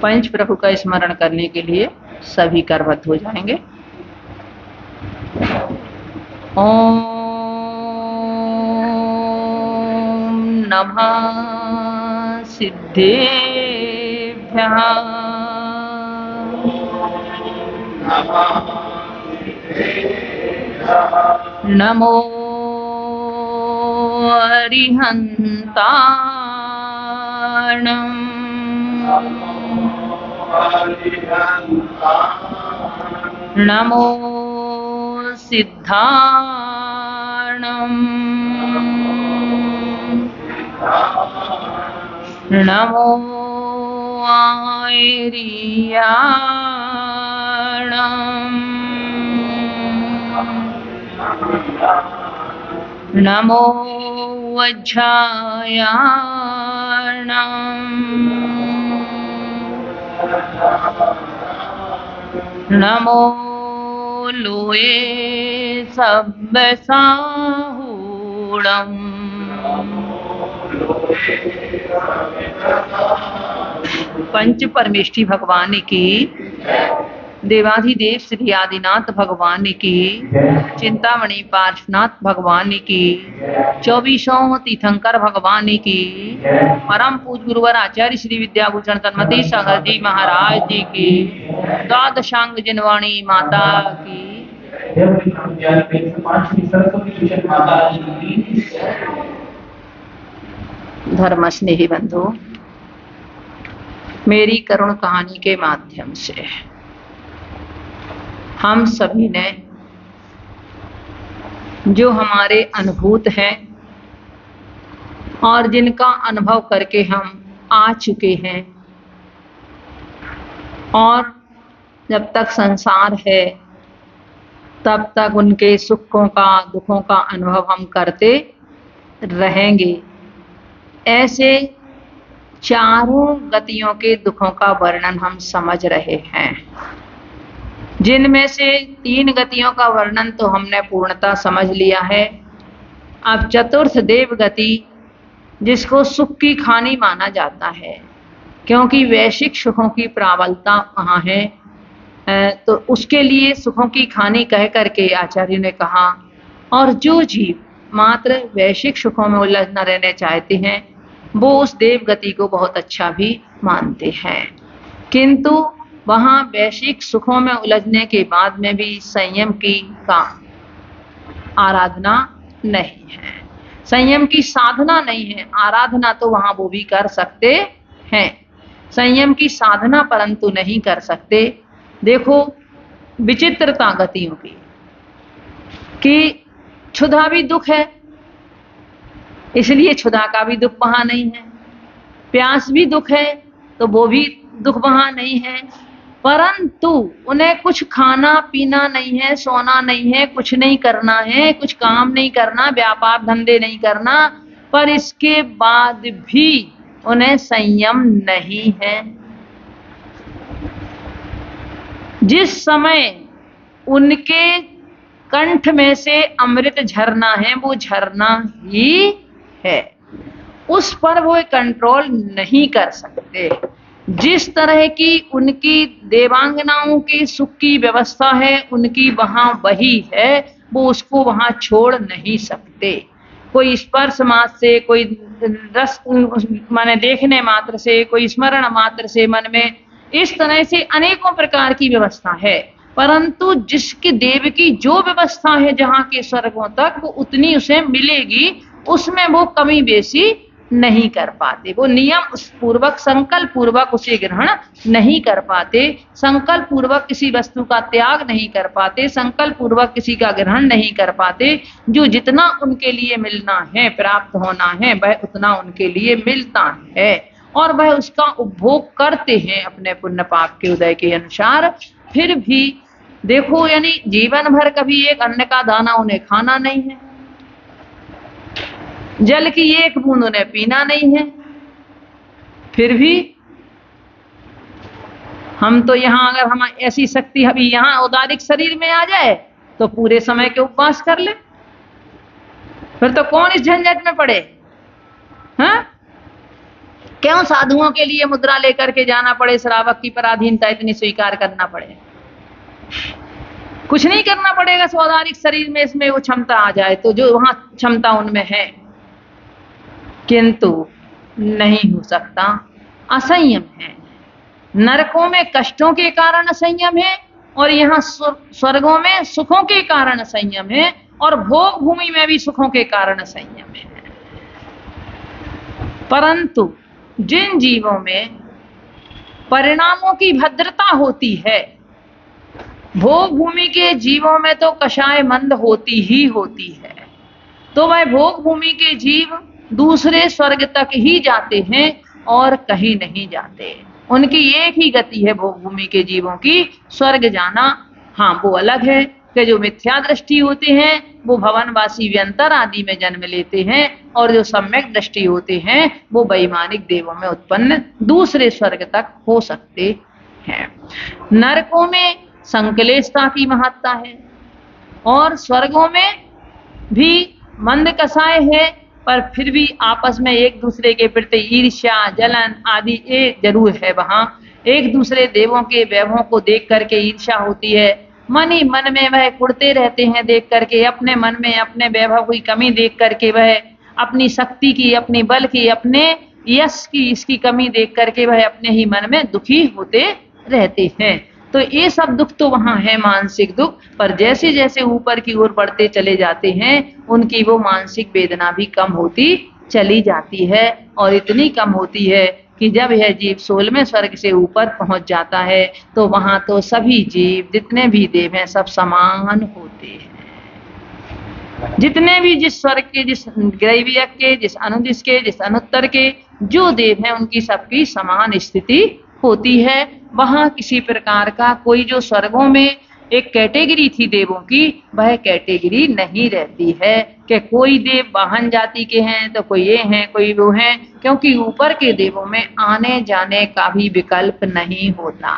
पंच प्रभु का स्मरण करने के लिए सभी करबद्ध हो जाएंगे। ओम नमः सिद्धेभ्यः नमो अरिहन्ताणम् नमो सिद्धाणम् नमो आयर्याणम् नमो वज्रायाणम् नमो लोये सब्बसाहूणम् पंच परमेष्ठी भगवान की, देवाधिदेव श्री आदिनाथ भगवान की, चिंतामणि पार्श्वनाथ भगवान की, 24 तीर्थंकर भगवान की, परम पूज गुरुवर आचार्य श्री विद्याभूषण तन्मती सागर जी महाराज जी की, द्वादशांग जिनवाणी माता की, धर्म स्नेही बंधु, मेरी करुण कहानी के माध्यम से हम सभी ने जो हमारे अनुभूत हैं और जिनका अनुभव करके हम आ चुके हैं, और जब तक संसार है तब तक उनके सुखों का दुखों का अनुभव हम करते रहेंगे। ऐसे चारों गतियों के दुखों का वर्णन हम समझ रहे हैं, जिनमें से 3 गतियों का वर्णन तो हमने पूर्णतः समझ लिया है। अब चतुर्थ देव गति, जिसको सुख की खानी माना जाता है, क्योंकि वैश्विक सुखों की प्राबलता वहाँ है, तो उसके लिए सुखों की खानी कह करके आचार्य ने कहा। और जो जीव मात्र वैश्विक सुखों में उलझ न रहने चाहते हैं, वो उस देव गति को बहुत अच्छा भी मानते हैं, किंतु वहाँ वैश्विक सुखों में उलझने के बाद में भी संयम की का आराधना नहीं है, संयम की साधना नहीं है। आराधना तो वहाँ वो भी कर सकते हैं, संयम की साधना परंतु नहीं कर सकते। देखो विचित्रता गतियों की, कि क्षुधा भी दुख है, इसलिए क्षुधा का भी दुख वहां नहीं है। प्यास भी दुख है, तो वो भी दुख वहां नहीं है, परंतु उन्हें कुछ खाना पीना नहीं है, सोना नहीं है, कुछ नहीं करना है, कुछ काम नहीं करना, व्यापार धंधे नहीं करना, पर इसके बाद भी उन्हें संयम नहीं है। जिस समय उनके कंठ में से अमृत झरना है, वो झरना ही है, उस पर वो कंट्रोल नहीं कर सकते। जिस तरह की उनकी देवांगनाओं की सुख की व्यवस्था है, उनकी वहां वही है, वो उसको वहां छोड़ नहीं सकते। कोई स्पर्श मात्र से, कोई रस माने देखने मात्र से, कोई स्मरण मात्र से मन में, इस तरह से अनेकों प्रकार की व्यवस्था है, परंतु जिसके देव की जो व्यवस्था है जहाँ के स्वर्गों तक, वो उतनी उसे मिलेगी, उसमें वो कमी बेसी नहीं कर पाते। वो नियम पूर्वक संकल्प पूर्वक उसे ग्रहण नहीं कर पाते, संकल्प पूर्वक किसी वस्तु का त्याग नहीं कर पाते, संकल्प पूर्वक किसी का ग्रहण नहीं कर पाते। जो जितना उनके लिए मिलना है, प्राप्त होना है, वह उतना उनके लिए मिलता है, और वह उसका उपभोग करते हैं अपने पुण्य पाप के उदय के अनुसार। फिर भी देखो, यानी जीवन भर कभी एक अन्न का दाना उन्हें खाना नहीं है, जल की एक बूंद उन्हें पीना नहीं है। फिर भी हम तो यहाँ, अगर हम ऐसी शक्ति अभी यहाँ उदारिक शरीर में आ जाए तो पूरे समय के उपवास कर ले, फिर तो कौन इस झंझट में पड़े। हाँ, क्यों साधुओं के लिए मुद्रा लेकर के जाना पड़े, श्रावक की पराधीनता इतनी स्वीकार करना पड़े? कुछ नहीं करना पड़ेगा, स्वाभाविक शरीर में इसमें वो क्षमता आ जाए तो, जो वहां क्षमता उनमें है, किंतु नहीं हो सकता, असंयम है। नरकों में कष्टों के कारण असंयम है और यहाँ स्वर्गों में सुखों के कारण असंयम है और भोग भूमि में भी सुखों के कारण असंयम है। परंतु जिन जीवों में परिणामों की भद्रता होती है, भोग भूमि के जीवों में तो कषाय मंद होती ही होती है, तो वह भोग भूमि के जीव दूसरे स्वर्ग तक ही जाते हैं और कहीं नहीं जाते। उनकी एक ही गति है भोग भूमि के जीवों की, स्वर्ग जाना। हाँ, वो अलग है कि जो मिथ्या दृष्टि होते हैं वो भवनवासी व्यंतर आदि में जन्म लेते हैं और जो सम्यक दृष्टि होते हैं वो वैमानिक देवों में उत्पन्न दूसरे स्वर्ग तक हो सकते हैं। नरकों में संकलेशता की महत्ता है और स्वर्गों में भी मंद कसाय है, पर फिर भी आपस में एक दूसरे के प्रति ईर्ष्या जलन आदि ये जरूर है। वहां एक दूसरे देवों के वैभवों को देख करके ईर्ष्या होती है, मन ही मन में वह कुड़ते रहते हैं देख करके, अपने मन में अपने वैभव की कमी देख करके वह अपनी शक्ति की, अपनी बल की, अपने यश की, इसकी कमी देख करके वह अपने ही मन में दुखी होते रहते हैं। तो ये सब दुख तो वहां है, मानसिक दुख, पर जैसे जैसे ऊपर की ओर बढ़ते चले जाते हैं उनकी वो मानसिक वेदना भी कम होती चली जाती है और इतनी कम होती है कि जब यह जीव 16वें स्वर्ग से ऊपर पहुंच जाता है तो वहां तो सभी जीव जितने भी देव हैं सब समान होते हैं। जितने भी जिस स्वर्ग के, जिस ग्रैवियक के, जिस अनुदिश के, जिस अनुत्तर के जो देव हैं उनकी सबकी समान स्थिति होती है। वहां किसी प्रकार का कोई, जो स्वर्गों में एक कैटेगरी थी देवों की, वह कैटेगरी नहीं रहती है कि कोई देव वाहन जाति के हैं तो कोई ये हैं कोई वो हैं, क्योंकि ऊपर के देवों में आने जाने का भी विकल्प नहीं होता।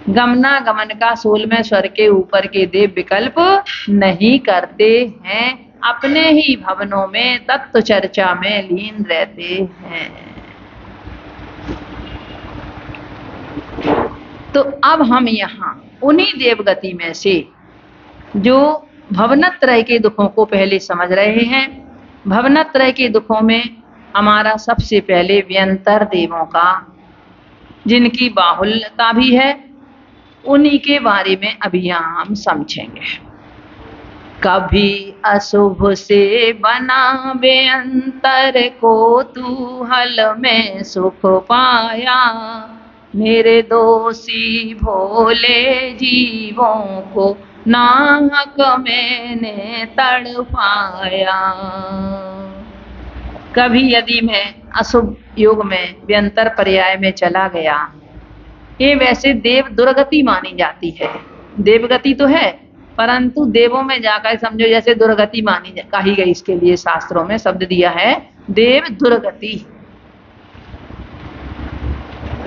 गमना गमन का 16वें स्वर्ग के ऊपर के देव विकल्प नहीं करते हैं, अपने ही भवनों में तत्व चर्चा में लीन रहते हैं। तो अब हम यहाँ उन्हीं देवगति में से जो भवनत्रय के दुखों को पहले समझ रहे हैं। भवनत्रय के दुखों में हमारा सबसे पहले व्यंतर देवों का, जिनकी बाहुल्यता भी है, उन्हीं के बारे में अभी हम समझेंगे। कभी अशुभ से बना व्यंतर को तूहल में सुख पाया, मेरे दोषी भोले जीवों को नाहक मैंने तड़पाया। कभी यदि मैं अशुभ युग में व्यंतर पर्याय में चला गया, ये वैसे देव दुर्गति मानी जाती है, देवगति तो है परंतु देवों में जाकर समझो जैसे दुर्गति मानी कही गई, इसके लिए शास्त्रों में शब्द दिया है देव दुर्गति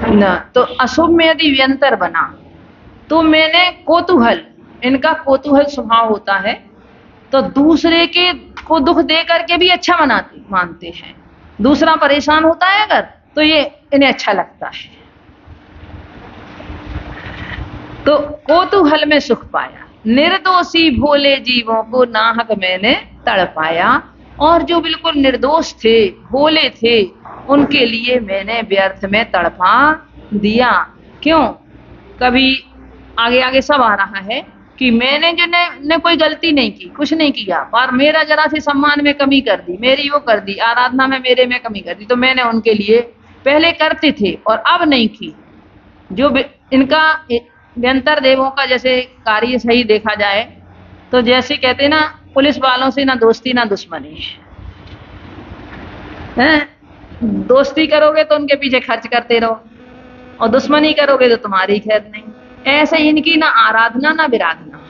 न। तो अशुभ में यदि व्यंतर बना तो मैंने कोतूहल, इनका कोतूहल स्वभाव होता है तो दूसरे के को दुख दे करके भी अच्छा मानते हैं। दूसरा परेशान होता है अगर तो ये इन्हें अच्छा लगता है। तो कोतूहल में सुख पाया, निर्दोषी भोले जीवों को नाहक मैंने तड़पाया, और जो बिल्कुल निर्दोष थे भोले थे उनके लिए मैंने व्यर्थ में तड़पा दिया। क्यों? कभी आगे आगे सब आ रहा है कि मैंने जो ने कोई गलती नहीं की, कुछ नहीं किया, पर मेरा जरा से सम्मान में कमी कर दी, मेरी वो कर दी, आराधना में मेरे में कमी कर दी, तो मैंने उनके लिए पहले करते थे और अब नहीं की। जो इनका व्यंतर देवों का जैसे कार्य सही देखा जाए तो जैसे कहते ना, पुलिस वालों से ना दोस्ती ना दुश्मनी है। दोस्ती करोगे तो उनके पीछे खर्च करते रहो और दुश्मनी करोगे तो तुम्हारी खैर नहीं। ऐसे इनकी ना आराधना ना विराधना,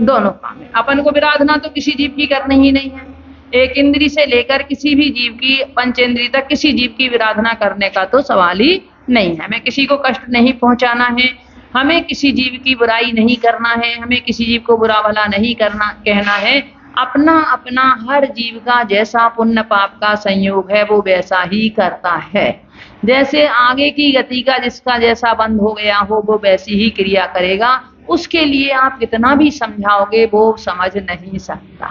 दोनों काम है। अपन को विराधना तो किसी जीव की करनी ही नहीं है। एक इंद्री से लेकर किसी भी जीव की, पंचेंद्री तक किसी जीव की विराधना करने का तो सवाल ही नहीं है। हमें किसी को कष्ट नहीं पहुंचाना है, हमें किसी जीव की बुराई नहीं करना है, हमें किसी जीव को बुरा भला नहीं करना कहना है। अपना अपना हर जीव का जैसा पुण्य पाप का संयोग है वो वैसा ही करता है। जैसे आगे की गति का जिसका जैसा बंद हो गया हो वो वैसी ही क्रिया करेगा, उसके लिए आप कितना भी समझाओगे वो समझ नहीं सकता।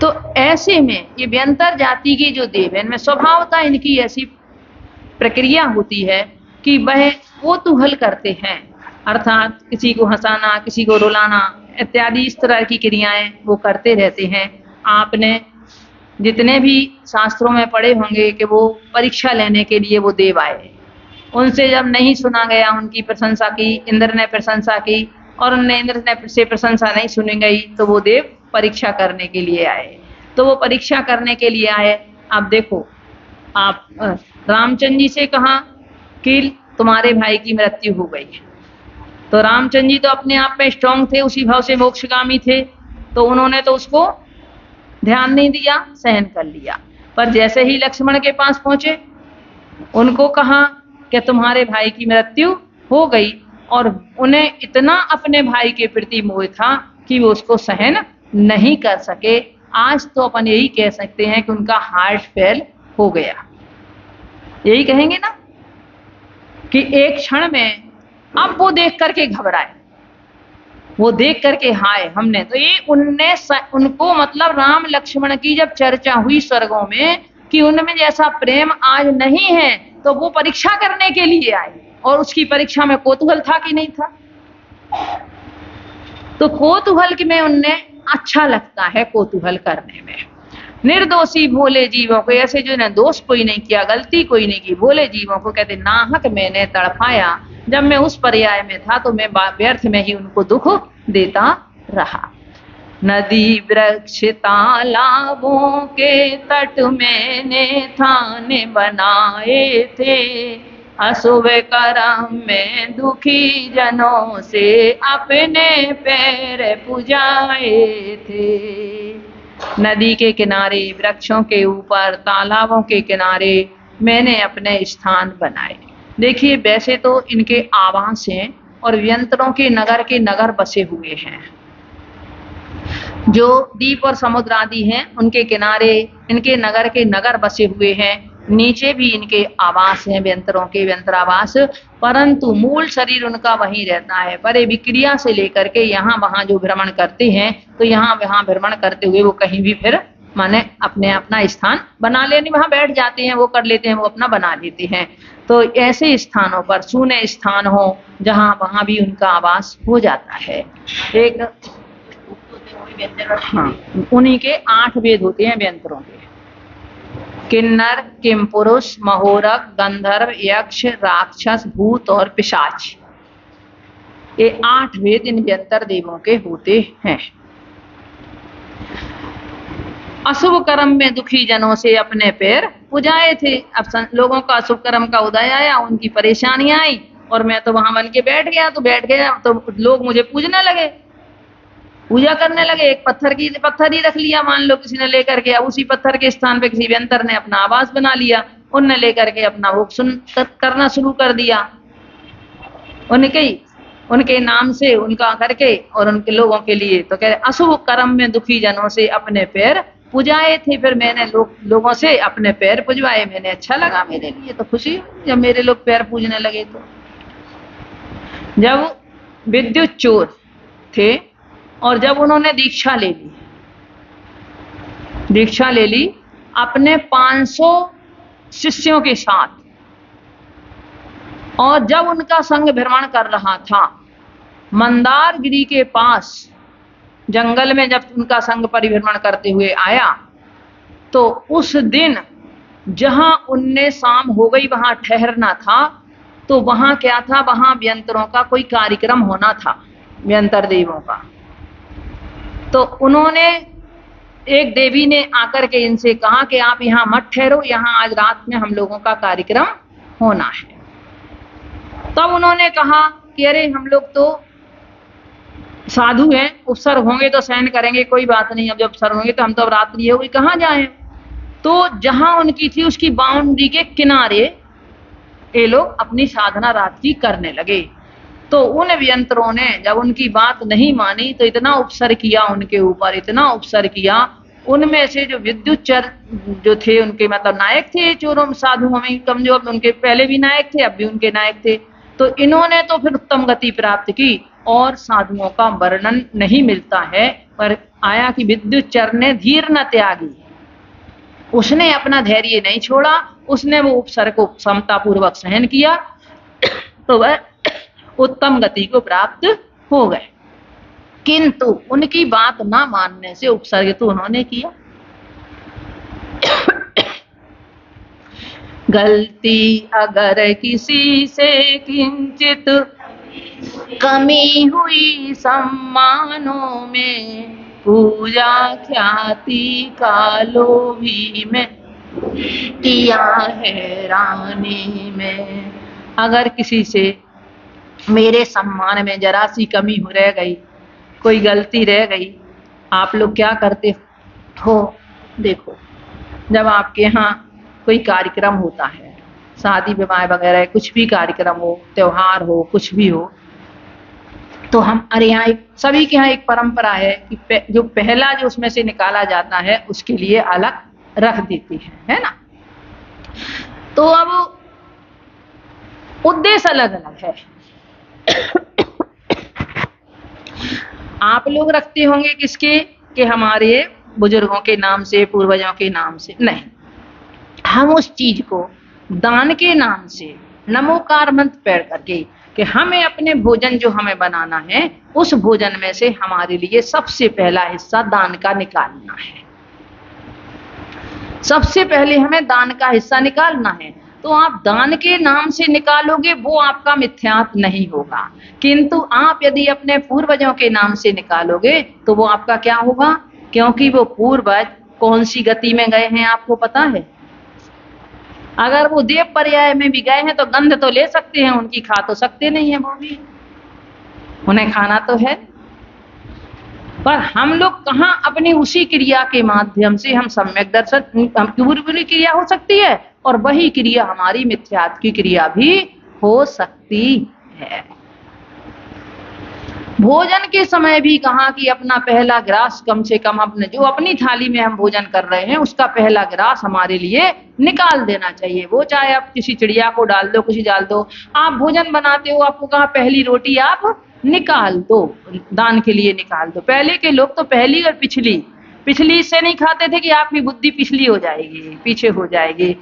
तो ऐसे में ये व्यंतर जाति की जो देव है, इनमें स्वभावतः इनकी ऐसी प्रक्रिया होती है कि वह कौतूहल करते हैं, अर्थात किसी को हंसाना, किसी को रुलाना इत्यादि इस तरह की क्रियाएं वो करते रहते हैं। आपने जितने भी शास्त्रों में पढ़े होंगे कि वो परीक्षा लेने के लिए वो देव आए, उनसे जब नहीं सुना गया, उनकी प्रशंसा की, इंद्र ने प्रशंसा की और उनने इंद्र ने से प्रशंसा नहीं सुनी गई, तो वो देव परीक्षा करने के लिए आए। तो वो परीक्षा करने के लिए आए। आप देखो, आप रामचंद्र जी से कहा कि तुम्हारे भाई की मृत्यु हो गई है, तो रामचंद्र जी तो अपने आप में स्ट्रांग थे, उसी भाव से मोक्षगामी थे, तो उन्होंने तो उसको ध्यान नहीं दिया, सहन कर लिया। पर जैसे ही लक्ष्मण के पास पहुंचे, उनको कहा कि तुम्हारे भाई की मृत्यु हो गई, और उन्हें इतना अपने भाई के प्रति मोह था कि वो उसको सहन नहीं कर सके। आज तो अपन यही कह सकते हैं कि उनका हार्ट फेल हो गया, यही कहेंगे ना कि एक क्षण में अब वो देख करके घबराए, वो देख करके हाय हमने तो ये उनको मतलब राम लक्ष्मण की जब चर्चा हुई स्वर्गों में कि उनमें जैसा प्रेम आज नहीं है, तो वो परीक्षा करने के लिए आए, और उसकी परीक्षा में कौतूहल था कि नहीं था। तो कौतूहल में उनने अच्छा लगता है कौतूहल करने में। निर्दोषी भोले जीवों को, ऐसे जो ने दोष कोई नहीं किया, गलती कोई नहीं की, भोले जीवों को कहते नाहक मैंने तड़पाया, जब मैं उस पर्याय में था तो मैं व्यर्थ में ही उनको दुख देता रहा। नदी वृक्ष तालाबों के तट मैंने थाने बनाए थे, अशुभ कर्म में दुखी जनों से अपने पैर पुजाए थे। नदी के किनारे, वृक्षों के ऊपर, तालाबों के किनारे मैंने अपने स्थान बनाए। देखिए, वैसे तो इनके आवास हैं और व्यंतरों के नगर बसे हुए हैं, जो द्वीप और समुद्र आदि हैं उनके किनारे इनके नगर के नगर बसे हुए हैं। नीचे भी इनके आवास हैं, व्यंतरों के व्यंतरावास, परंतु मूल शरीर उनका वहीं रहता है। पर विक्रिया से लेकर के यहाँ वहां जो भ्रमण करते हैं, तो यहाँ वहां भ्रमण करते हुए वो कहीं भी फिर माने अपना स्थान बना लेने, वहां बैठ जाते हैं, वो कर लेते हैं, वो अपना बना लेते हैं। तो ऐसे स्थानों पर शून्य स्थान हो जहां वहां भी उनका आवास हो जाता है। एक उन्हीं के 8 वेद होते हैं व्यंतरों के, किन्नर, किमपुरुष, महोरक, गंधर्व, यक्ष, राक्षस, भूत और पिशाच। ये 8 वेद इन व्यंतर देवों के होते हैं। अशुभ कर्म में दुखी जनों से अपने पैर पुजाए थे। अब लोगों का अशुभ कर्म का उदय आया, उनकी परेशानियां आई, और मैं तो वहां बन के बैठ गया तो लोग मुझे पूजने लगे, पूजा करने लगे। एक पत्थर ही रख लिया, मान लो किसी ने लेकर के, उसी पत्थर के स्थान पे किसी व्यंतर ने अपना आवास बना लिया, उनने लेकर के अपना वो करना शुरू कर दिया, उनके नाम से उनका करके और उनके लोगों के लिए। तो कह रहे अशुभ कर्म में दुखी जनों से अपने पैर पुजाए थे। फिर मैंने लोगों से अपने पैर पुजवाए, मैंने अच्छा लगा, मेरे लिए तो खुशी हुई जब मेरे लोग पैर पूजने लगे। तो जब विद्युत चोर थे और जब उन्होंने दीक्षा ले ली अपने 500 शिष्यों के साथ, और जब उनका संघ भ्रमण कर रहा था मंदारगिरी के पास जंगल में, जब उनका संघ परिभ्रमण करते हुए आया, तो उस दिन जहां उनने शाम हो गई वहां ठहरना था, तो वहां क्या था, वहां व्यंतरों का कोई कार्यक्रम होना था, व्यंतर देवों का। तो उन्होंने, एक देवी ने आकर के इनसे कहा कि आप यहाँ मत ठहरो, यहाँ आज रात में हम लोगों का कार्यक्रम होना है। तब उन्होंने कहा कि अरे हम लोग तो साधु हैं, उपसर्ग होंगे तो सहन करेंगे, कोई बात नहीं, अब जब उपसर्ग होंगे तो हम तो अब रात्रि होगी, कहाँ जाएं। तो जहां उनकी थी उसकी बाउंड्री के किनारे ये लोग अपनी साधना रात्रि करने लगे। तो उन व्यंतरों ने जब उनकी बात नहीं मानी तो इतना उपसर्ग किया उनके ऊपर, इतना उपसर्ग किया उनमें से जो विद्युच्चर जो थे उनके मतलब नायक थे चोरों साधुओं में कमजोर, उनके पहले भी नायक थे अब भी उनके नायक थे। तो इन्होंने तो फिर उत्तम गति प्राप्त की और साधुओं का वर्णन नहीं मिलता है। पर आया कि विद्युच्चर ने धीर न त्यागी, उसने अपना धैर्य नहीं छोड़ा, उसने वो उपसर्ग को समता पूर्वक सहन किया तो वह उत्तम गति को प्राप्त हो गए। किंतु उनकी बात ना मानने से उपसर्ग तो उन्होंने किया। गलती अगर किसी से किंचित कमी हुई सम्मानों में, पूजा ख्याति का लोभी में किया है रानी में। अगर किसी से मेरे सम्मान में जरा सी कमी हो रह गई, कोई गलती रह गई, आप लोग क्या करते हो? देखो, जब आपके यहाँ कोई कार्यक्रम होता है, शादी विवाह वगैरह कुछ भी कार्यक्रम हो, त्योहार हो, कुछ भी हो, तो हम अरे यहाँ सभी के यहाँ एक परंपरा है कि जो पहला जो उसमें से निकाला जाता है उसके लिए अलग रख देती है ना। तो अब उद्देश्य अलग अलग है। आप लोग रखते होंगे किसके, कि हमारे बुजुर्गों के नाम से, पूर्वजों के नाम से। नहीं, हम उस चीज को दान के नाम से नमोकार मंत्र पैर करके कि हमें अपने भोजन जो हमें बनाना है उस भोजन में से हमारे लिए सबसे पहला हिस्सा दान का निकालना है। सबसे पहले हमें दान का हिस्सा निकालना है। तो आप दान के नाम से निकालोगे वो आपका मिथ्यात्व नहीं होगा, किंतु आप यदि अपने पूर्वजों के नाम से निकालोगे तो वो आपका क्या होगा? क्योंकि वो पूर्वज कौन सी गति में गए हैं आपको पता है? अगर वो देव पर्याय में भी गए हैं तो गंध तो ले सकते हैं, उनकी खा तो सकते नहीं है, वो भी उन्हें खाना तो है। पर हम लोग कहाँ अपनी उसी क्रिया के माध्यम से हम सम्यक दर्शन, पूरी क्रिया हो सकती है और वही क्रिया हमारी मिथ्यात्व की क्रिया भी हो सकती है। भोजन के समय भी कहा कि अपना पहला ग्रास कम से कम अपने जो अपनी थाली में हम भोजन कर रहे हैं उसका पहला ग्रास हमारे लिए निकाल देना चाहिए। वो चाहे आप किसी चिड़िया को डाल दो, कुछ डाल दो, आप भोजन बनाते हो, आपको कहा पहली रोटी आप निकाल दो, दान के लिए निकाल दो। पहले के लोग तो पहली और पिछली इससे नहीं खाते थे कि आपकी बुद्धि पिछली हो जाएगी, पीछे हो जाएगी,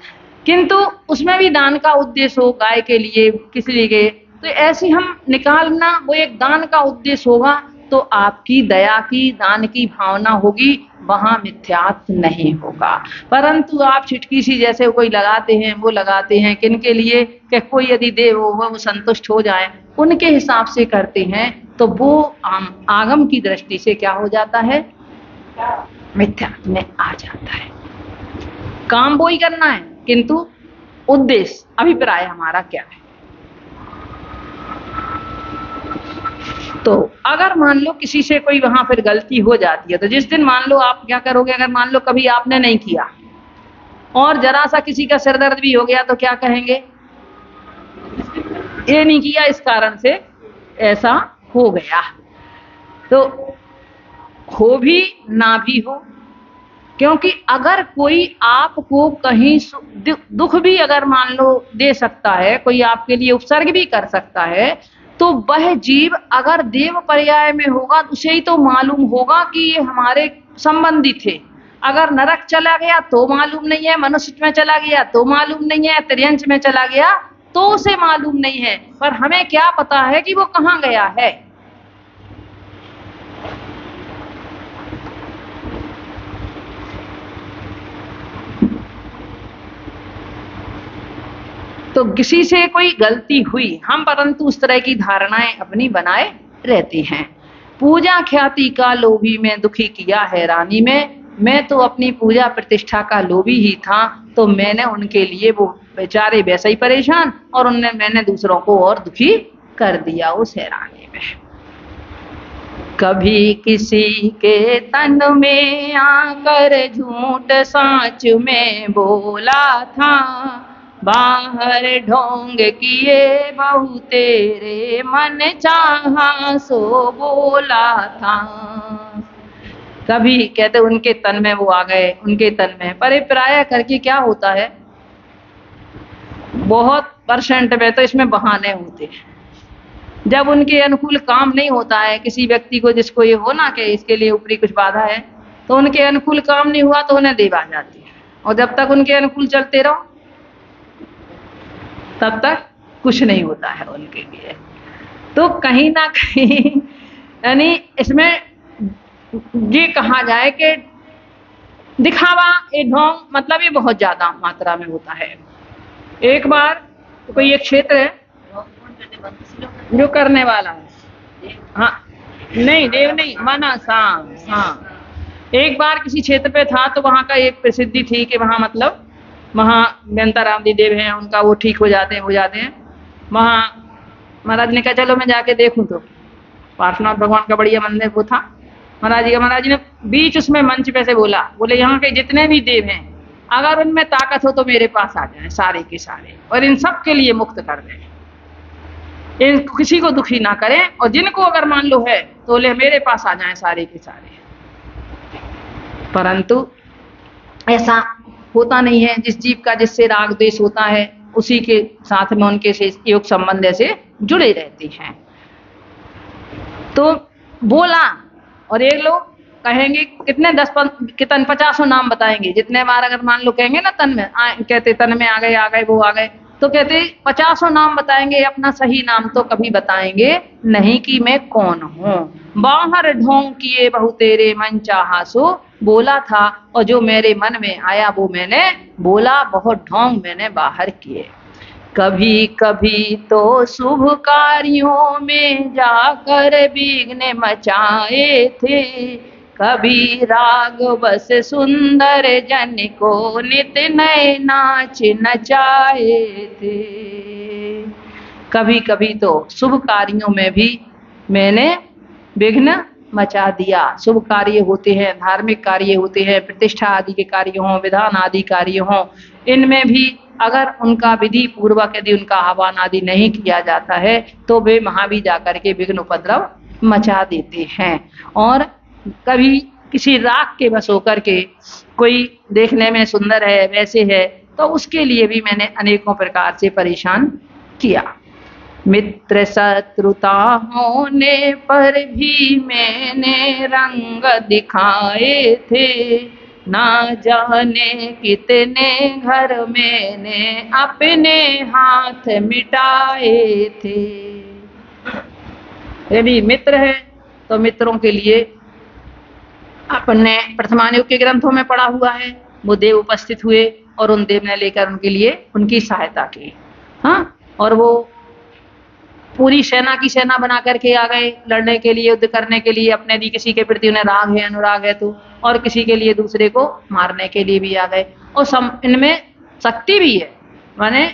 किंतु उसमें भी दान का उद्देश्य हो, गाय के लिए, किस लिए, तो ऐसे हम निकालना वो एक दान का उद्देश्य होगा। तो आपकी दया की, दान की भावना होगी, वहां मिथ्यात्व नहीं होगा। परंतु आप छिटकी सी जैसे कोई लगाते हैं, वो लगाते हैं किनके लिए कि कोई यदि दे वो संतुष्ट हो जाए, उनके हिसाब से करते हैं, तो वो आगम की दृष्टि से क्या हो जाता है? मिथ्यात्व में आ जाता है। काम वो ही करना है, किंतु उद्देश्य, अभिप्राय हमारा क्या है? तो अगर मान लो किसी से कोई वहां फिर गलती हो जाती है, तो जिस दिन मान लो आप क्या करोगे, अगर मान लो कभी आपने नहीं किया और जरा सा किसी का सिर दर्द भी हो गया तो क्या कहेंगे? ये नहीं किया, इस कारण से ऐसा हो गया। तो हो भी ना भी हो, क्योंकि अगर कोई आपको कहीं दुख भी अगर मान लो दे सकता है, कोई आपके लिए उपसर्ग भी कर सकता है, तो वह जीव अगर देव पर्याय में होगा उसे ही तो मालूम होगा कि ये हमारे संबंधी थे। अगर नरक चला गया तो मालूम नहीं है, मनुष्य में चला गया तो मालूम नहीं है, त्रियंश में चला गया तो उसे मालूम नहीं है, पर हमें क्या पता है कि वो कहाँ गया है। तो किसी से कोई गलती हुई, हम परंतु उस तरह की धारणाएं अपनी बनाए रहते हैं। पूजा ख्याति का लोभी में दुखी किया है रानी में, मैं तो अपनी पूजा प्रतिष्ठा का लोभी ही था, तो मैंने उनके लिए, वो बेचारे वैसे ही परेशान, और मैंने दूसरों को और दुखी कर दिया उस हैरानी में। कभी किसी के तन में आकर झूठ साँच में बोला था, बाहर ढोंग किए बहु तेरे मन चाहा सो बोला था। कभी कहते उनके तन में वो आ गए, उनके तन में, पर ये प्राय करके क्या होता है, बहुत परसेंट में तो इसमें बहाने होते हैं। जब उनके अनुकूल काम नहीं होता है, किसी व्यक्ति को जिसको ये हो ना कि इसके लिए ऊपरी कुछ बाधा है, तो उनके अनुकूल काम नहीं हुआ तो उन्हें देव आ जाती है, और जब तक उनके अनुकूल चलते रहो तब तक कुछ नहीं होता है उनके लिए। तो कहीं ना कहीं यानी इसमें ये कहा जाए कि दिखावा, ये ढोंग, मतलब ये बहुत ज्यादा मात्रा में होता है। एक बार कोई एक क्षेत्र है जो करने वाला है, हाँ नहीं देव नहीं, मानस, हाँ। एक बार किसी क्षेत्र पे था तो वहां का एक प्रसिद्धि थी कि वहां मतलब वहां बेंताराम जी देव हैं, उनका वो ठीक हो जाते हैं। वहां महाराज ने कहा चलो मैं जाके देखूं, तो पार्श्वनाथ भगवान का बढ़िया मंदिर वो था। महाराज जी ने बीच उसमें मंच पे से बोले यहाँ के जितने भी देव हैं अगर उनमें ताकत हो तो मेरे पास आ जाए सारे के सारे, और इन सब के लिए मुक्त कर दें, इन किसी को दुखी ना करें, और जिनको अगर मान लो है तो ले मेरे पास आ जाएं सारे के सारे। परंतु ऐसा होता नहीं है। जिस जीव का जिससे राग द्वेष होता है उसी के साथ में उनके से योग संबंध ऐसे जुड़े रहते हैं। तो बोला, और एक लोग कहेंगे कितने 50 नाम बताएंगे, जितने बार अगर मान लो कहेंगे ना तन में कहते तन में आ गए वो आ गए, तो कहते 50 नाम बताएंगे, अपना सही नाम तो कभी बताएंगे नहीं कि मैं कौन हूँ। बाहर ढोंग किए बहु तेरे मन चाहा सो बोला था, और जो मेरे मन में आया वो मैंने बोला, बहुत ढोंग मैंने बाहर किए। कभी कभी तो शुभ कार्यों में जाकर विघ्न मचाए थे, कभी राग बस सुंदर जन को नित नए नाच नचाए थे। कभी कभी तो शुभ कार्यों में भी मैंने विघ्न मचा दिया। शुभ कार्य होते हैं, धार्मिक कार्य होते हैं, प्रतिष्ठा आदि के कार्य हों, विधान आदि कार्य हों, इनमें भी अगर उनका विधि पूर्वक यदि उनका आह्वान आदि नहीं किया जाता है तो वे महावीर जाकर के विघ्न उपद्रव मचा देते हैं। और कभी किसी राग के बस होकर के कोई देखने में सुंदर है वैसे है, तो उसके लिए भी मैंने अनेकों प्रकार से परेशान किया। मित्र शत्रुता होने पर भी मैंने रंग दिखाए थे, ना जाने कितने घर मैंने अपने हाथ मिटाए थे। यदि मित्र है तो मित्रों के लिए अपने प्रथमानुग के ग्रंथों में पढ़ा हुआ है, वो देव उपस्थित हुए और उन देव ने लेकर उनके लिए उनकी सहायता की। हाँ, और वो पूरी सेना की सेना बना करके आ गए लड़ने के लिए, युद्ध करने के लिए। अपने भी किसी के प्रति उन्हें राग है, अनुराग है तो, और किसी के लिए दूसरे को मारने के लिए भी आ गए। और इनमें शक्ति भी है, माने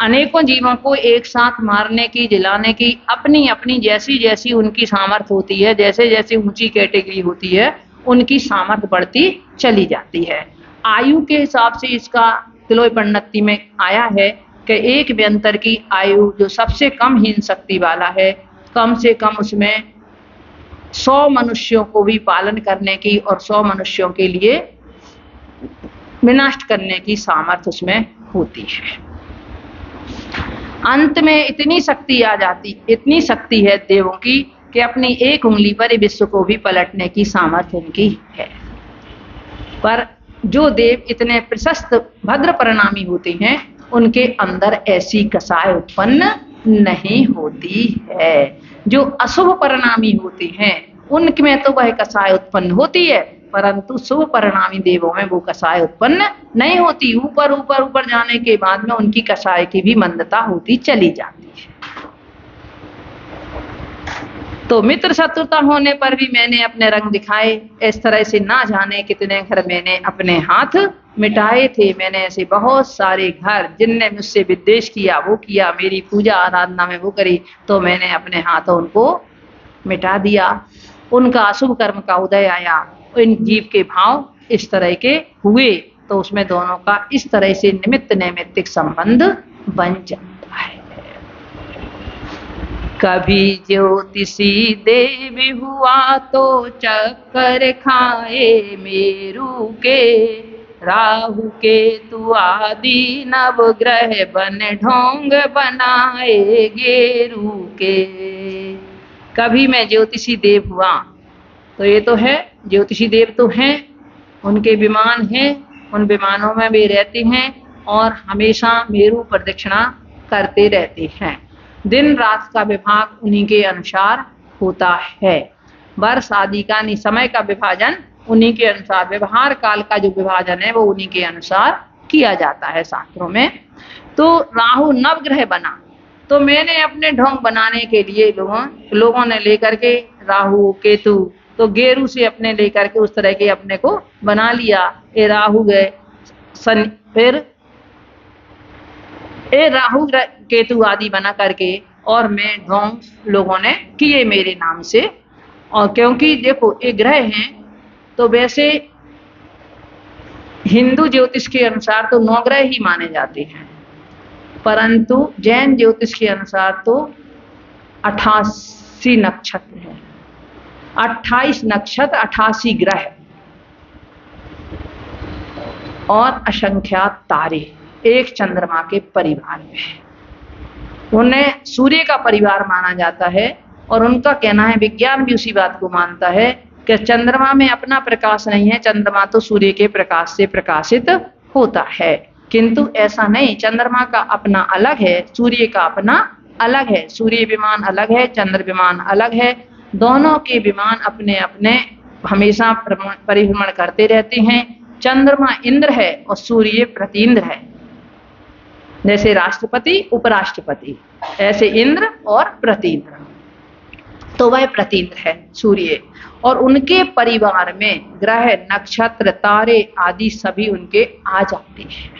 अनेकों जीवों को एक साथ मारने की, जिलाने की अपनी अपनी जैसी जैसी उनकी सामर्थ्य होती है, जैसे जैसे ऊंची कैटेगरी होती है उनकी सामर्थ्य बढ़ती चली जाती है। आयु के हिसाब से इसका तिलोय पन्नति में आया है कि एक व्यंतर की आयु जो सबसे कम हीन शक्ति वाला है, कम से कम उसमें 100 मनुष्यों को भी पालन करने की और 100 मनुष्यों के लिए विनष्ट करने की सामर्थ्य उसमें होती है। अंत में इतनी शक्ति आ जाती, इतनी शक्ति है देवों की कि अपनी एक उंगली पर विश्व को भी पलटने की सामर्थ्य उनकी है। पर जो देव इतने प्रशस्त भद्र परिणामी होते हैं उनके अंदर ऐसी कसाय उत्पन्न नहीं होती है। जो अशुभ परिणामी होते हैं उनमें तो वह कसाय उत्पन्न होती है, परंतु शुभ परिणामी देवों में वो कसाय उत्पन्न नहीं होती। ऊपर ऊपर ऊपर जाने के बाद में उनकी कसाय की भी मंदता होती चली जाती है। तो मित्र शत्रुता होने पर भी मैंने अपने रंग दिखाए, इस तरह से ना जाने कितने घर मैंने अपने हाथ मिटाए थे। मैंने ऐसे बहुत सारे घर जिनने मुझसे विद्वेष किया वो किया, मेरी पूजा आराधना में वो करी, तो मैंने अपने हाथों उनको मिटा दिया। उनका अशुभ कर्म का उदय आया, इन जीव के भाव इस तरह के हुए, तो उसमें दोनों का इस तरह से निमित्त नैमित्तिक संबंध बन जाता है। कभी ज्योतिषी देव हुआ तो चक्कर खाए मेरू के, राहु केतु आदि नव ग्रह बन ढोंग बनाए गेरू के। कभी मैं ज्योतिषी देव हुआ, तो ये तो है ज्योतिषी देव तो हैं, उनके विमान हैं, उन विमानों में वे रहते हैं और हमेशा मेरू प्रदक्षिणा करते रहते हैं। दिन रात का विभाग उन्हीं के अनुसार होता है। वर्ष आदि का समय का विभाजन उन्हीं के अनुसार, व्यवहार काल का जो विभाजन है वो उन्हीं के अनुसार किया जाता है शास्त्रों में। तो राहु नवग्रह बना, तो मैंने अपने ढोंग बनाने के लिए लोगों ने लेकर के राहु केतु, तो गेरू से अपने लेकर के उस तरह के अपने को बना लिया। ए राहु गए फिर ए राहु केतु आदि बना करके और मैं ढोंग लोगों ने किए मेरे नाम से। और क्योंकि देखो ये ग्रह हैं, तो वैसे हिंदू ज्योतिष के अनुसार तो 9 ग्रह ही माने जाते हैं, परंतु जैन ज्योतिष के अनुसार तो 88 नक्षत्र है, 28 नक्षत्र, 88 ग्रह और असंख्यात तारे एक चंद्रमा के परिवार में है। उन्हें सूर्य का परिवार माना जाता है और उनका कहना है, विज्ञान भी उसी बात को मानता है कि चंद्रमा में अपना प्रकाश नहीं है, चंद्रमा तो सूर्य के प्रकाश से प्रकाशित होता है। किंतु ऐसा नहीं, चंद्रमा का अपना अलग है, सूर्य का अपना अलग है। सूर्य विमान अलग है, चंद्र विमान अलग है। दोनों के विमान अपने अपने हमेशा परिभ्रमण करते रहते हैं। चंद्रमा इंद्र है और सूर्य प्रतींद्र है। जैसे राष्ट्रपति उपराष्ट्रपति, ऐसे इंद्र और प्रतींद्र, तो वह प्रतींद्र है सूर्य। और उनके परिवार में ग्रह नक्षत्र तारे आदि सभी उनके आ जाते हैं।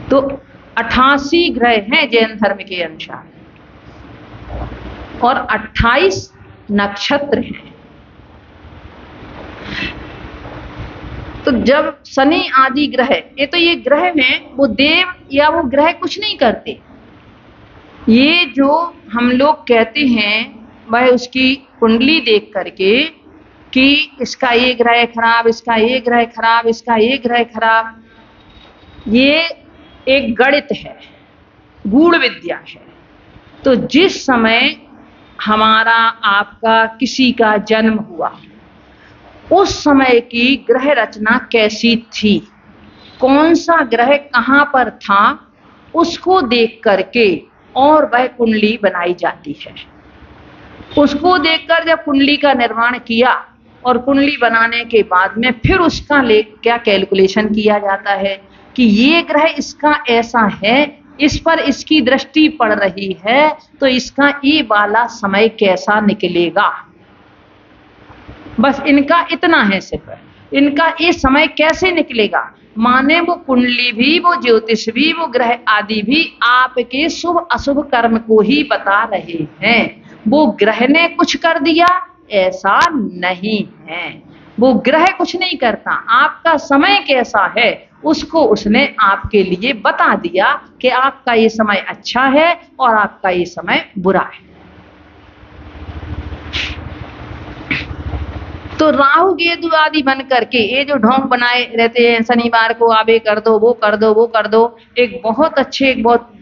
तो 88 ग्रह हैं जैन धर्म के अनुसार और 28 नक्षत्र हैं। तो जब शनि आदि ग्रह, ये ग्रह में वो देव या वो ग्रह कुछ नहीं करते। ये जो हम लोग कहते हैं वह उसकी कुंडली देख करके कि इसका ये ग्रह खराब, इसका ये ग्रह खराब, इसका ये ग्रह खराब, ये एक गणित है, गूढ़ विद्या है। तो जिस समय हमारा आपका किसी का जन्म हुआ, उस समय की ग्रह रचना कैसी थी, कौन सा ग्रह कहाँ पर था, उसको देख करके और वह कुंडली बनाई जाती है। उसको देखकर जब कुंडली का निर्माण किया और कुंडली बनाने के बाद में फिर उसका क्या कैलकुलेशन किया जाता है कि ये ग्रह इसका ऐसा है, इस पर इसकी दृष्टि पड़ रही है, तो इसका ये वाला समय कैसा निकलेगा। बस इनका इतना है, सिर्फ इनका ये समय कैसे निकलेगा। माने वो कुंडली भी, वो ज्योतिष भी, वो ग्रह आदि भी आपके शुभ अशुभ कर्म को ही बता रहे हैं। वो ग्रह ने कुछ कर दिया ऐसा नहीं है, वो ग्रह कुछ नहीं करता। आपका समय कैसा है उसको उसने आपके लिए बता दिया कि आपका ये समय अच्छा है और आपका ये समय बुरा है। तो राहु केतु आदि बन करके ये जो ढोंग बनाए रहते हैं, शनिवार को आवे कर दो, वो कर दो, वो कर दो। एक बहुत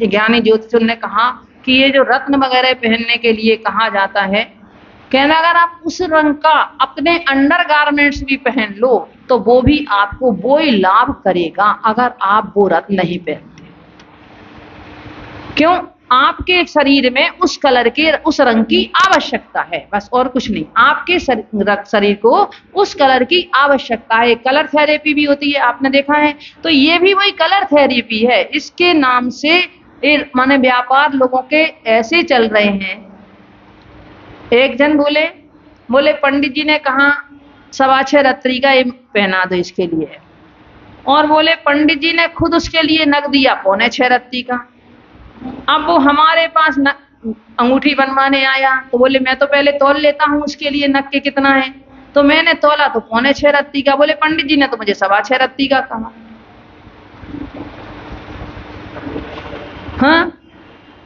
ज्ञानी ज्योतिष ने कहा कि ये जो रत्न वगैरह पहनने के लिए कहा जाता है, कहना अगर आप उस रंग का अपने अंडर गारमेंट्स भी पहन लो तो वो भी आपको वो ही लाभ करेगा अगर आप वो रत्न नहीं पहनते। क्यों? आपके शरीर में उस कलर के, उस रंग की आवश्यकता है, बस और कुछ नहीं। आपके शरीर को उस कलर की आवश्यकता है। कलर थेरेपी भी होती है, आपने देखा है। तो ये भी वही कलर थेरेपी है। इसके नाम से माने व्यापार लोगों के ऐसे चल रहे हैं। एक जन बोले पंडित जी ने कहा 6.25 रत्ती का ये पहना दो इसके लिए, और बोले पंडित जी ने खुद उसके लिए नग दिया 6.25 रत्ती का। अब वो हमारे पास अंगूठी बनवाने आया तो बोले मैं तो पहले तौल लेता हूँ उसके लिए नग के कितना है। तो मैंने तौला तो 6.25 रत्ती का। बोले पंडित जी ने तो मुझे 6.25 रत्ती का कहा। हाँ,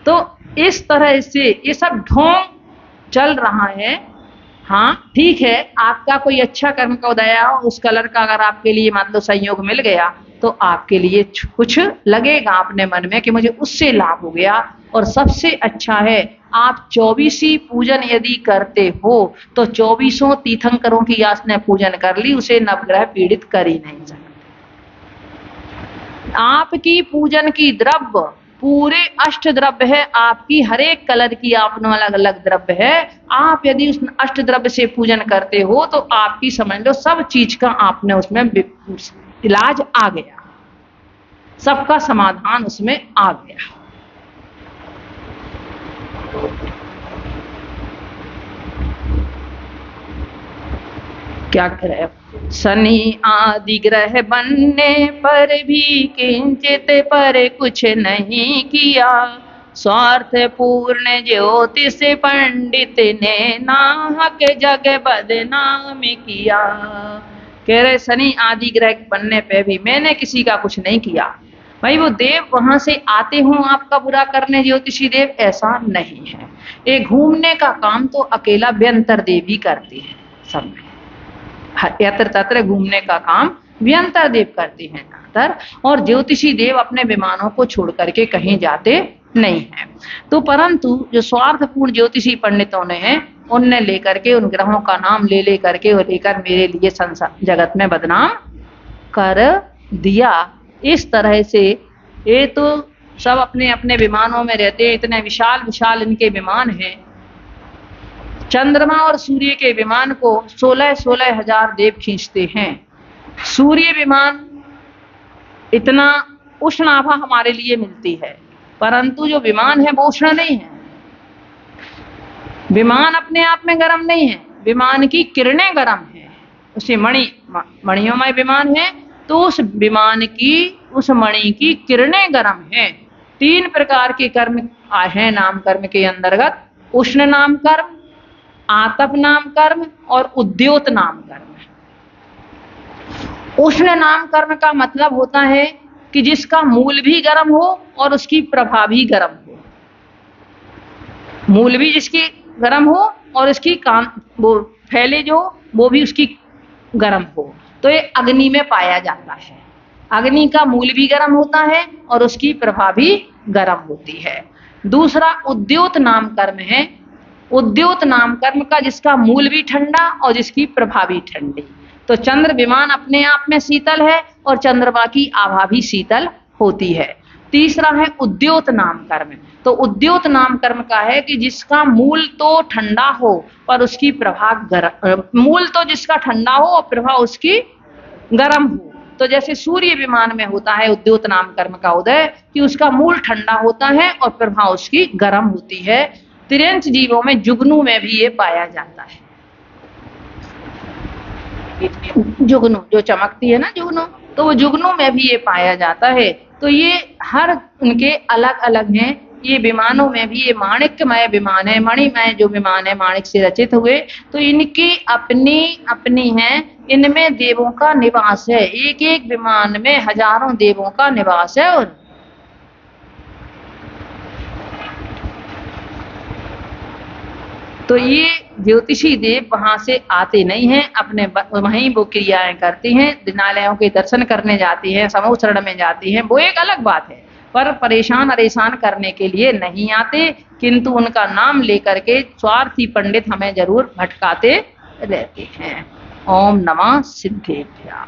तो इस तरह से ये सब ढोंग चल रहा है। हाँ ठीक है, आपका कोई अच्छा कर्म का उदय हो, उस कलर का अगर आपके लिए मान लो संयोग मिल गया तो आपके लिए कुछ लगेगा अपने मन में कि मुझे उससे लाभ हो गया। और सबसे अच्छा है आप 24 पूजन यदि करते हो तो 24 तीर्थंकरों की याचना पूजन कर ली, उसे नवग्रह पीड़ित कर ही नहीं सकते। आपकी पूजन की द्रव्य पूरे अष्ट द्रव्य है, आपकी हर एक कलर की आपने अलग अलग द्रव्य है। आप यदि उस अष्ट द्रव्य से पूजन करते हो तो आपकी समझ लो सब चीज का आपने उसमें इलाज आ गया, सबका समाधान उसमें आ गया। क्या करे, शनि आदि ग्रह बनने पर भी किंचित पर कुछ नहीं किया, स्वार्थ पूर्ण ज्योतिष पंडित ने नाहक जग बदनाम किया। कह रहे शनि आदि ग्रह बनने पे भी मैंने किसी का कुछ नहीं किया। भाई वो देव वहां से आते हों आपका बुरा करने, ज्योतिषी देव, ऐसा नहीं है। ये घूमने का काम तो अकेला व्यंतर देव ही करते हैं सब में, यत्र तत्र घूमने का काम व्यंतर देव करते हैं ज्यादातर, और ज्योतिषी देव अपने विमानों को छोड़ करके कहीं जाते नहीं है। तो परंतु जो स्वार्थपूर्ण ज्योतिषी पंडितों ने हैं उनने लेकर के उन ग्रहों का नाम ले लेकर के और लेकर मेरे लिए संसार जगत में बदनाम कर दिया। इस तरह से ये तो सब अपने अपने विमानों में रहते हैं, इतने विशाल विशाल इनके विमान हैं। चंद्रमा और सूर्य के विमान को 16-16 हजार देव खींचते हैं। सूर्य विमान इतना उष्ण आभा हमारे लिए मिलती है, परंतु जो विमान है वो उष्ण नहीं है। विमान अपने आप में गर्म नहीं है, विमान की किरणें गर्म है। उसे मणियोमय विमान है तो उस विमान की उस मणि की किरणें गर्म है। 3 प्रकार के कर्म हैं नाम कर्म के अंतर्गत, उष्ण नाम कर्म, आतप नाम कर्म और उद्योत नाम कर्म। उष्ण नाम कर्म का मतलब होता है कि जिसका मूल भी गर्म हो और उसकी प्रभा भी गर्म हो। मूल भी जिसकी गर्म हो और इसकी वो फैले जो वो भी उसकी गर्म हो, तो ये अग्नि में पाया जाता है। अग्नि का मूल भी गर्म होता है और उसकी प्रभा भी गर्म होती है। दूसरा उद्योत नाम कर्म है। उद्योत नाम कर्म का जिसका मूल भी ठंडा और जिसकी प्रभा भी ठंडी। तो चंद्र विमान अपने आप में शीतल है और चंद्रमा की आभा भी शीतल होती है। तीसरा है उद्योत नाम कर्म। तो उद्योत नाम कर्म का है कि जिसका मूल तो ठंडा हो पर उसकी प्रभा गर्म, मूल तो जिसका ठंडा हो और प्रभा उसकी गर्म हो। तो जैसे सूर्य विमान में होता है उद्योत नाम कर्म का उदय कि उसका मूल ठंडा होता है और प्रभा उसकी गर्म होती है। तिर्यंच जीवों में जुगनू में भी ये पाया जाता है। जुगनू जो चमकती है ना जुगनू, तो वो जुगनू में भी ये पाया जाता है। तो ये हर उनके अलग अलग हैं। ये विमानों में भी ये माणिक्यमय विमान है, मणिमय जो विमान है माणिक से रचित हुए, तो इनकी अपनी अपनी हैं। इनमें देवों का निवास है, एक एक विमान में हजारों देवों का निवास है। और तो ये ज्योतिषी देव वहां से आते नहीं हैं, अपने वहीं वो क्रियाएं करती हैं, दिनालयों के दर्शन करने जाती हैं, समूह शरण में जाती हैं, वो एक अलग बात है। पर परेशान अरेशान करने के लिए नहीं आते, किंतु उनका नाम लेकर के स्वार्थी पंडित हमें जरूर भटकाते रहते हैं। ओम नमः सिद्धेभ्यः।